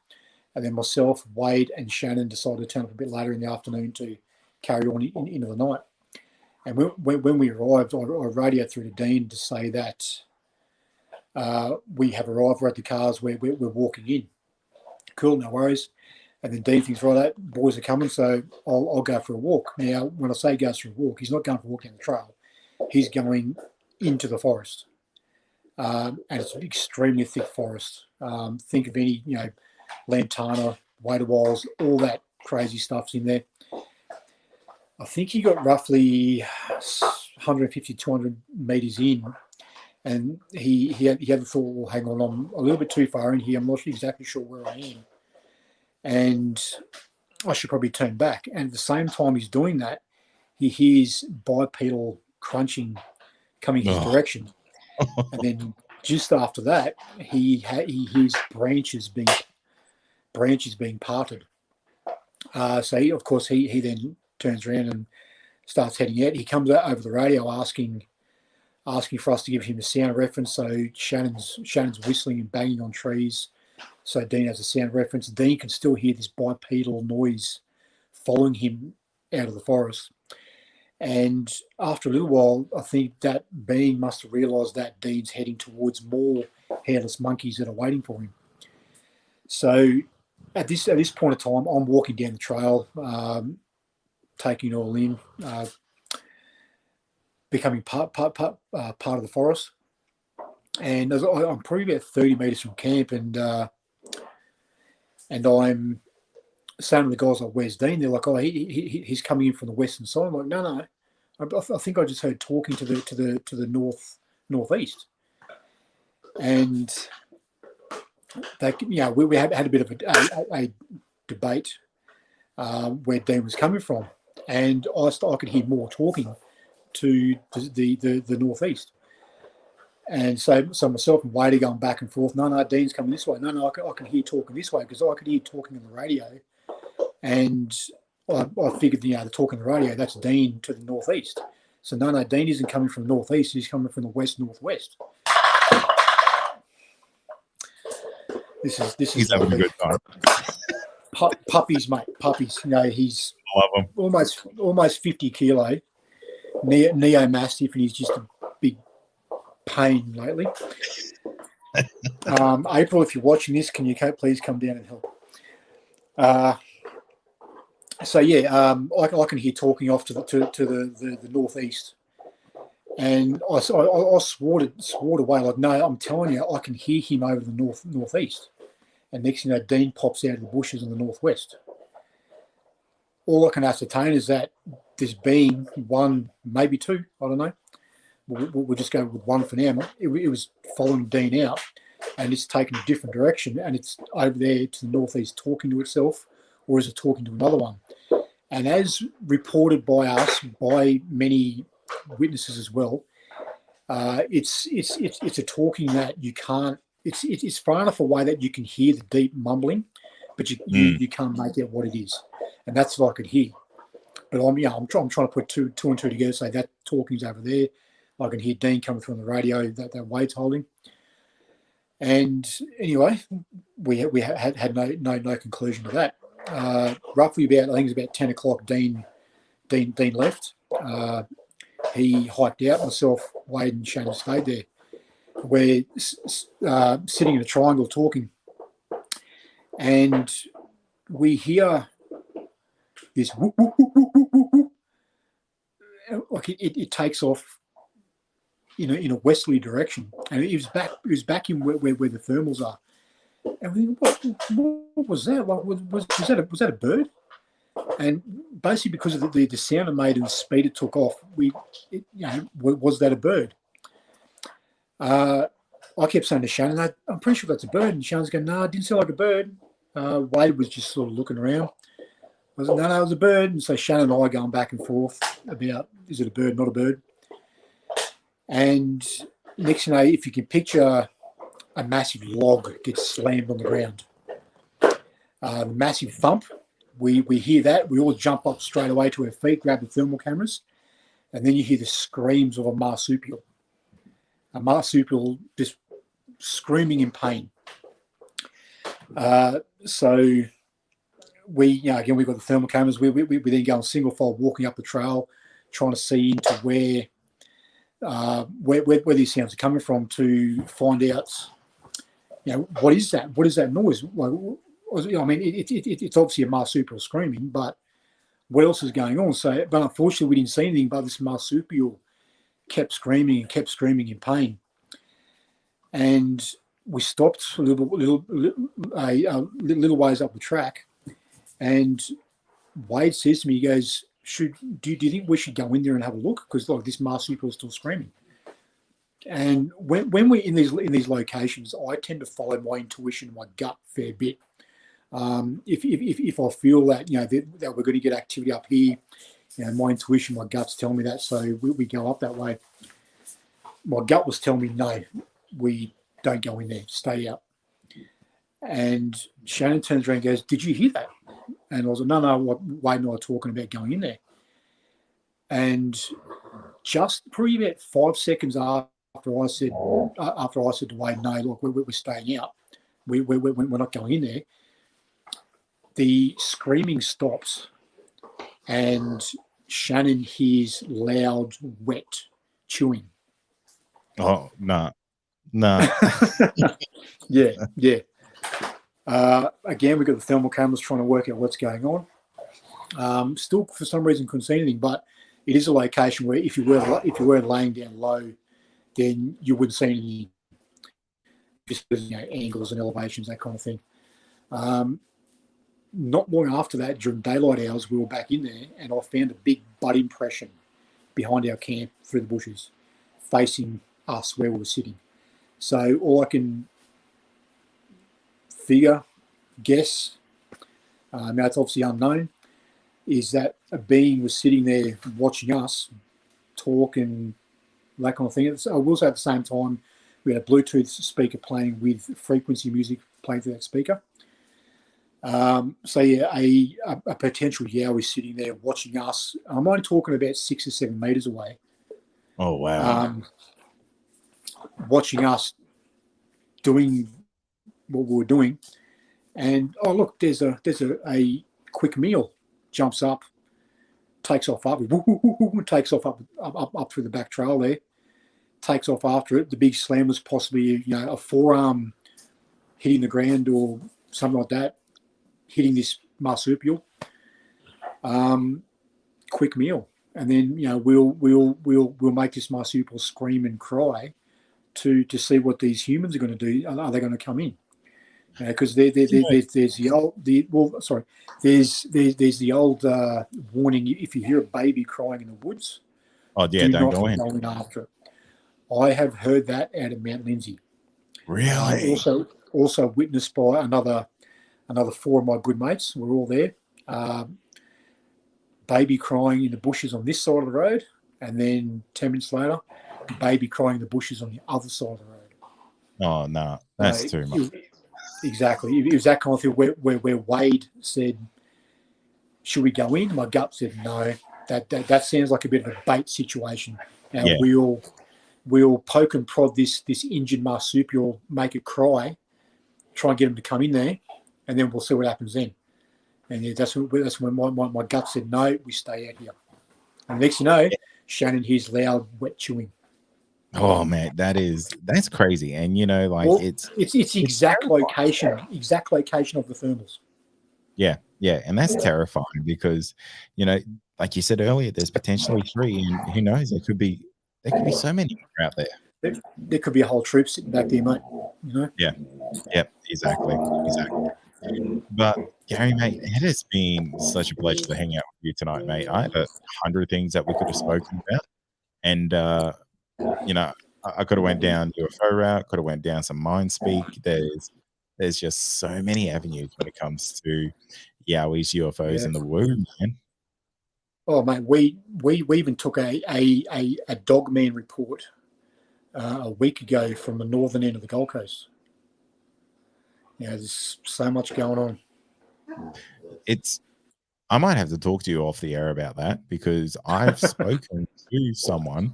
and then myself, Wade, and Shannon decided to turn up a bit later in the afternoon to carry on into the night. And when we arrived, I radioed through to Dean to say that we have arrived. We're at the cars. We're walking in. Cool, no worries. And then Dean thinks, right, boys are coming, so I'll go for a walk. Now, when I say goes for a walk, he's not going for a walk down the trail. He's going into the forest, and it's an extremely thick forest. Think of any, lantana, wader walls, all that crazy stuff's in there. I think he got roughly 150, 200 meters in, and he had the thought, well, hang on, I'm a little bit too far in here. I'm not exactly sure where I am, and I should probably turn back. And at the same time he's doing that, he hears bipedal crunching coming his direction, and then just after that, he hears branches being parted. So he then turns around and starts heading out. He comes out over the radio asking for us to give him a sound reference. So Shannon's whistling and banging on trees. So Dean has a sound reference. Dean can still hear this bipedal noise following him out of the forest. And after a little while, I think that being must have realised that Dean's heading towards more hairless monkeys that are waiting for him. So at this point of time, I'm walking down the trail, taking it all in, becoming part of the forest. And I'm probably about 30 metres from camp, and I'm saying to the guys, like, where's Dean? They're like, oh, he's coming in from the western side. I'm like, no. I think I just heard talking to the northeast, and we had a bit of a debate where Dean was coming from, and I could hear more talking to the northeast. And so myself and Wade are going back and forth. No, Dean's coming this way. No, I can hear talking this way, because I could hear talking on the radio, and I figured, the talking on the radio, that's Dean to the northeast. So no, Dean isn't coming from the northeast. He's coming from the west-northwest. This is he's having a good time. Puppies, mate. Puppies. He's love him. Almost 50 kilo. Neo Mastiff, and he's just a big pain lately. April, if you're watching this, can you please come down and help? I can hear talking off to the northeast, and I swore away, like, no, I'm telling you, I can hear him over the northeast. And next thing you know, Dean pops out of the bushes in the northwest. All I can ascertain is that there's been one, maybe two, I don't know. We'll just go with one for now. It was following Dean out, and it's taken a different direction, and it's over there to the northeast talking to itself, or is it talking to another one? And as reported by us, by many witnesses as well, it's a talking that you can't. It's far enough away that you can hear the deep mumbling, but you can't make out what it is, and that's what I could hear. But I'm trying to put two and two together. Say that talking's over there. I can hear Dean coming through on the radio that Wade's holding. And anyway, we had no conclusion to that. Roughly about, I think it was about 10 o'clock, Dean left. He hiked out. Myself, Wade, and Shannon stayed there. We're sitting in a triangle talking. and we hear this whoop, whoop, whoop, whoop, whoop, whoop. Like it takes off in a westerly direction, and it was back in where the thermals are. And we think, what was that? Like, was that a bird? And basically, because of the sound it made and the speed it took off, was that a bird? I kept saying to Shannon, I'm pretty sure that's a bird. And Shannon's going, no, it didn't sound like a bird. Wade was just sort of looking around. I was like, no, it was a bird. And so Shannon and I are going back and forth about, is it a bird, not a bird? And next thing you know, if you can picture a massive log gets slammed on the ground, the massive thump, we hear that. We all jump up straight away to our feet, grab the thermal cameras, and then you hear the screams of a marsupial. A marsupial just screaming in pain. So we, again, we've got the thermal cameras. We then go in single file, walking up the trail, trying to see into where these sounds are coming from to find out, what is that? What is that noise? I mean, it's obviously a marsupial screaming, but what else is going on? So, but unfortunately, we didn't see anything. But this marsupial kept screaming in pain, and we stopped a little ways up the track, and Wade says to me, he goes, do you think we should go in there and have a look? Because like this marsupial is still screaming. And when we're in these locations, I tend to follow my intuition, my gut a fair bit. If I feel that that we're going to get activity up here, my intuition, my guts tell me that, so we go up that way. My gut was telling me no, we don't go in there, stay out. And Shannon turns around and goes, "Did you hear that?" And I was like, "No, Wade and I are talking about going in there." And just probably about 5 seconds after I said to Wade, "No, look, we're staying out. We're not going in there." The screaming stops, and Shannon hears loud, wet chewing. Oh, no. Yeah. Again, we've got the thermal cameras trying to work out what's going on. Still, for some reason, couldn't see anything, but it is a location where if you were laying down low, then you wouldn't see anything, just angles and elevations, that kind of thing. Not long after that, during daylight hours, we were back in there, and I found a big butt impression behind our camp through the bushes, facing us where we were sitting. So all I can guess, now it's obviously unknown, is that a being was sitting there watching us talk and that kind of thing. I will say at the same time, we had a Bluetooth speaker playing with frequency music playing through that speaker. So yeah, a potential Yowie sitting there watching us. I'm only talking about 6 or 7 meters away. Oh wow! Watching us doing what we were doing, and oh look, there's a quick meal. Jumps up, takes off up, takes off up through the back trail there. Takes off after it. The big slam was possibly a forearm hitting the ground or something like that, hitting this marsupial. Quick meal, and then we'll make this marsupial scream and cry to see what these humans are going to do. Are they going to come in? Because there's the old warning: if you hear a baby crying in the woods, don't go in. Go in after it. I have heard that out of Mount Lindsay. Really? Also witnessed by another 4 of my good mates. We're all there. Baby crying in the bushes on this side of the road, and then 10 minutes later, baby crying in the bushes on the other side of the road. Oh no, that's too much. Exactly. It was that kind of thing where Wade said, "Should we go in?" My gut said no. That sounds like a bit of a bait situation. Now we'll poke and prod this injured marsupial, make it cry, try and get him to come in there, and then we'll see what happens then. And that's when my gut said no. We stay out here. And next thing you know, Shannon hears loud, wet chewing. Oh man, that's crazy. And like well, it's exact terrifying. location of the thermals. Yeah, and that's terrifying because like you said earlier, there's potentially 3, and who knows, there could be so many out there. There could be a whole troop sitting back there, mate. Yeah, exactly. But Gary, mate, it has been such a pleasure to hang out with you tonight, mate. I have 100 things that we could have spoken about, and I could have went down UFO route, could have went down some mind speak. There's just so many avenues when it comes to Yowies, UFOs, and the woo, man. Oh, mate, we even took a dogman report a week ago from the northern end of the Gold Coast. There's so much going on. I might have to talk to you off the air about that because I've spoken to someone.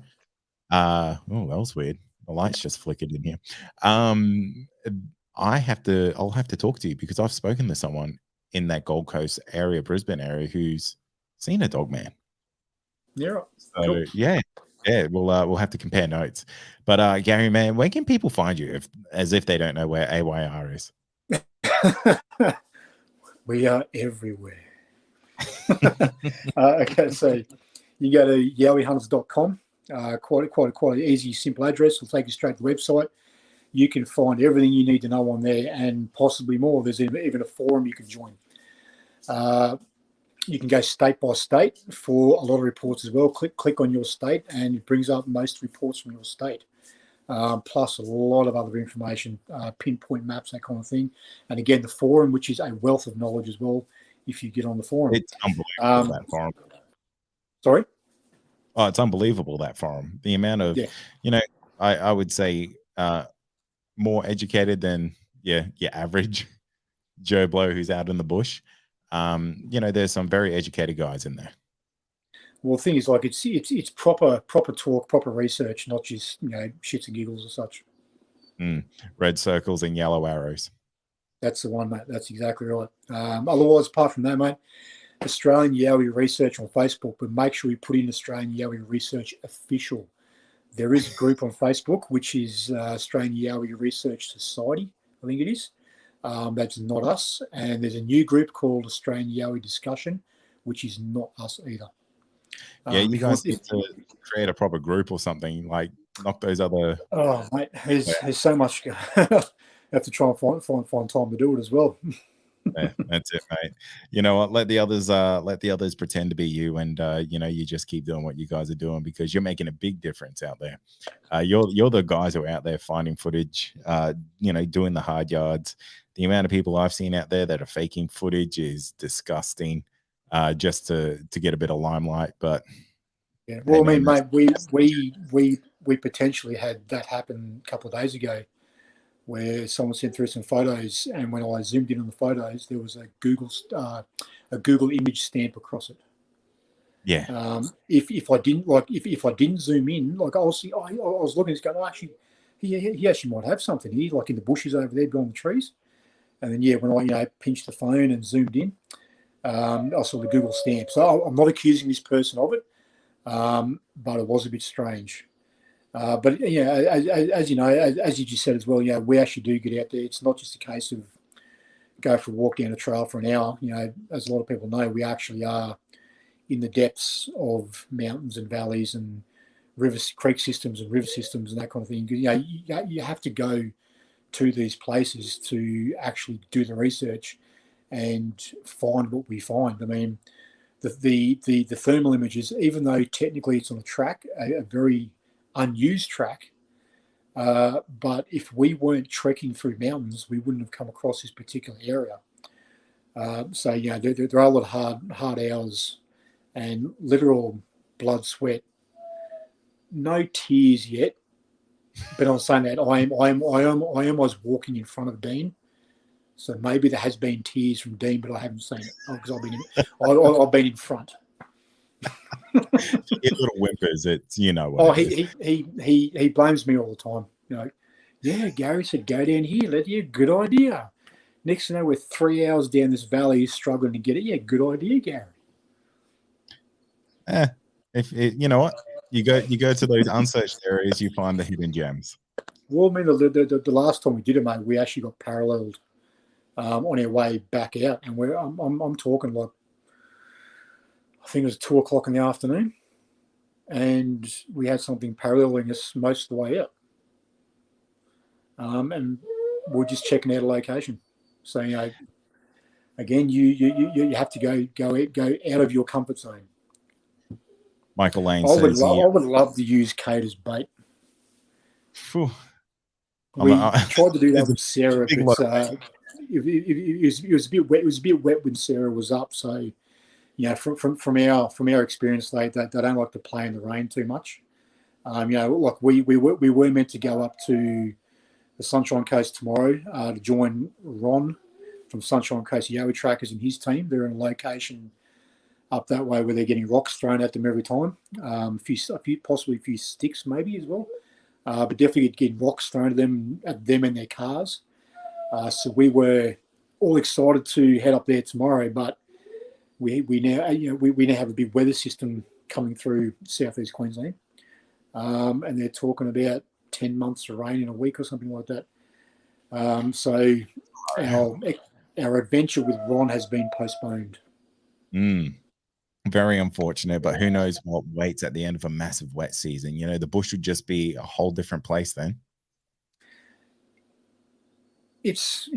Oh, that was weird. The lights just flickered in here. I'll have to talk to you because I've spoken to someone in that Gold Coast area, Brisbane area, who's seen a dog man. Yeah. So cool. yeah, we'll have to compare notes. But Gary, man, where can people find you if they don't know where AYR is? We are everywhere. Okay, so you go to yowiehunters.com. Quite an easy, simple address. It'll take you straight to the website. You can find everything you need to know on there and possibly more. There's even a forum you can join. You can go state by state for a lot of reports as well. Click on your state and it brings up most reports from your state. Plus a lot of other information, pinpoint maps, that kind of thing. And again, the forum, which is a wealth of knowledge as well, if you get on the forum. It's unbelievable, that forum. Sorry? Oh, it's unbelievable, that forum. The amount of, I would say more educated than your average Joe Blow who's out in the bush. There's some very educated guys in there. Well, the thing is, like, it's proper talk, proper research, not just shits and giggles or such. Red circles and yellow arrows. That's the one, mate. That's exactly right. Otherwise, apart from that, mate, Australian Yowie Research on Facebook, but make sure you put in Australian Yowie Research Official. There is a group on Facebook, which is Australian Yowie Research Society, I think it is. That's not us. And there's a new group called Australian Yowie Discussion, which is not us either. Yeah, you guys need to create a proper group or something, like knock those other... Oh, mate, there's so much... have to try and find time to do it as well. Yeah, that's it, mate. You know what? Let the others pretend to be you, and you just keep doing what you guys are doing because you're making a big difference out there. You're the guys who are out there finding footage, doing the hard yards. The amount of people I've seen out there that are faking footage is disgusting, just to get a bit of limelight. But yeah, well, I mean, mate, we potentially had that happen a couple of days ago, where someone sent through some photos, and when I zoomed in on the photos, there was a Google image stamp across it. Yeah. If I didn't zoom in, like I was looking, going, oh, actually, he actually might have something here, like in the bushes over there behind the trees. And then when I pinched the phone and zoomed in, I saw the Google stamp. So I'm not accusing this person of it, but it was a bit strange. But as you know, as you just said as well, we actually do get out there. It's not just a case of go for a walk down a trail for an hour. As a lot of people know, we actually are in the depths of mountains and valleys and rivers, creek systems and river systems and that kind of thing. You have to go to these places to actually do the research and find what we find. I mean, the thermal images, even though technically it's on a track, a very unused track, but if we weren't trekking through mountains, we wouldn't have come across this particular area. So there are a lot of hard hours and literal blood, sweat, no tears yet. But I'm saying that I was walking in front of Dean, so maybe there has been tears from Dean, but I haven't seen it because I've been in front. Little whimpers, it's he blames me all the time. Yeah, Gary said go down here. Good idea. Next thing you know, we're 3 hours down this valley, struggling to get it. Yeah, good idea, Gary. If you know what, You go to those unsearched areas, you find the hidden gems. Well, I mean, the last time we did it, mate, we actually got paralleled on our way back out, and I'm talking like, I think it was 2:00 in the afternoon, and we had something paralleling us most of the way out. And we're just checking out a location. So, you know, again, you have to go out of your comfort zone. Michael Lane I would love to use Kate as bait. Phew. We tried to do that with Sarah, but it was a bit wet. It was a bit wet when Sarah was up. So, you know, from our experience, they don't like to play in the rain too much. You know, like we were meant to go up to the Sunshine Coast tomorrow to join Ron from Sunshine Coast Yowie Trackers and his team. They're in a location up that way where they're getting rocks thrown at them every time. Possibly a few sticks maybe as well. But definitely getting rocks thrown at them and their cars. So we were all excited to head up there tomorrow, but we now have a big weather system coming through southeast Queensland, and they're talking about 10 months of rain in a week or something like that. So our adventure with Ron has been postponed. Very unfortunate, but who knows what waits at the end of a massive wet season. You know, the bush would just be a whole different place then. It's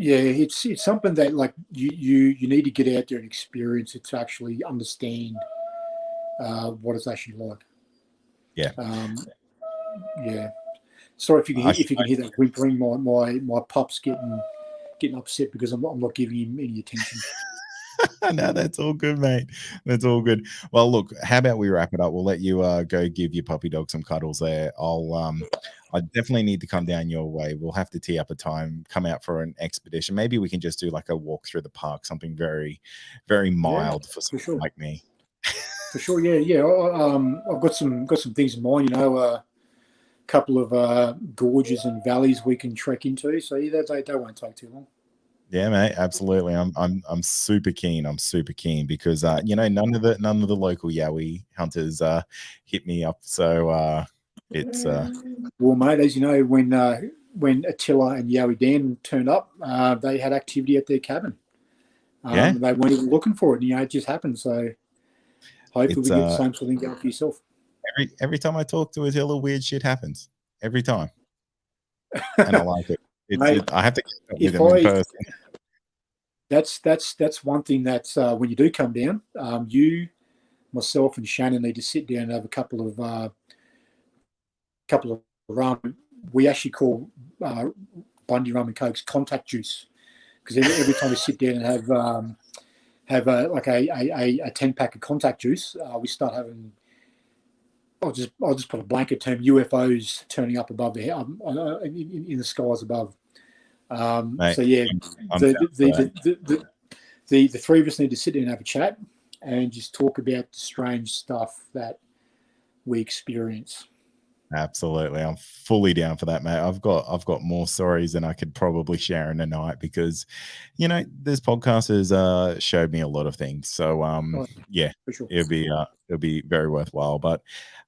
something that like you need to get out there and experience it to actually understand what it's actually like. Yeah. Yeah. Sorry if you can hear that whimpering. My pup's getting upset because I'm not giving him any attention. No, that's all good, mate. That's all good. Well, look, how about we wrap it up? We'll let you go give your puppy dog some cuddles there. I definitely need to come down your way. We'll have to tee up a time, come out for an expedition. Maybe we can just do like a walk through the park, something very, very mild for someone sure. Like me. For sure, yeah. I've got some things in mind. You know, a couple of gorges and valleys we can trek into. So yeah, they won't take too long. Yeah, mate, absolutely. I'm super keen. I'm super keen because you know, none of the local Yowie hunters hit me up. So it's well, mate, as you know, when Attila and Yowie Dan turned up, they had activity at their cabin. They weren't even looking for it. You know, it just happened. So hopefully we get the same sort of thing going for yourself. Every time I talk to Attila, weird shit happens. Every time, and I like it. Mate, I have to get with him in person. That's one thing that's when you do come down, you, myself, and Shannon need to sit down and have a couple of rum. We actually call Bundy rum and cokes contact juice, because every time we sit down and have a 10-pack of contact juice, we start having. I'll just put a blanket term: UFOs turning up above the in the skies above. Mate, so yeah, the three of us need to sit down and have a chat and just talk about the strange stuff that we experience. Absolutely, I'm fully down for that, mate. I've got more stories than I could probably share in a night because, you know, this podcast has showed me a lot of things. So yeah, for sure. It'll be very worthwhile. But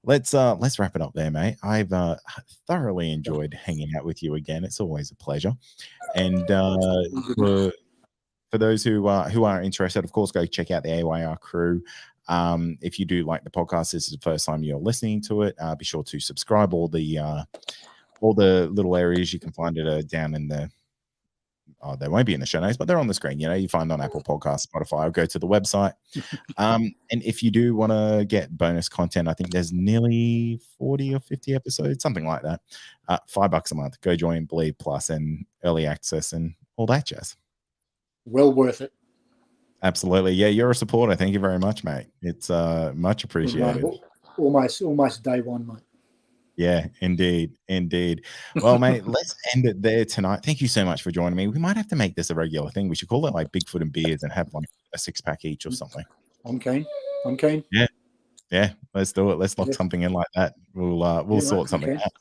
let's wrap it up there, mate. I've thoroughly enjoyed hanging out with you again. It's always a pleasure. And for those who are interested, of course, go check out the AYR crew. If you do like the podcast, this is the first time you're listening to it, be sure to subscribe. All the little areas you can find it down in the they won't be in the show notes, but they're on the screen. You know, you find on Apple Podcasts, Spotify, or go to the website. And if you do want to get bonus content, I think there's nearly 40 or 50 episodes, something like that. $5 a month. Go join Bleed Plus and early access and all that jazz. Well worth it. Absolutely. Yeah, you're a supporter. Thank you very much, mate. It's much appreciated. Almost day one, mate. Yeah, indeed. Well, mate, let's end it there tonight. Thank you so much for joining me. We might have to make this a regular thing. We should call it like Bigfoot and Beers and have like a 6-pack each or something. I'm keen. Yeah. Let's do it. Let's lock something in like that. We'll sort something out.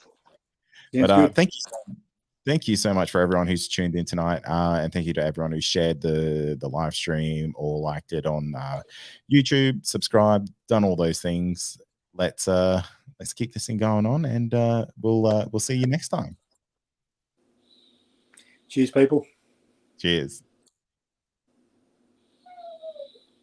Yeah, but thank you so much for everyone who's tuned in tonight, and thank you to everyone who shared the live stream or liked it on YouTube, subscribed, done all those things. Let's let's keep this thing going on, and we'll see you next time. Cheers, people. Cheers.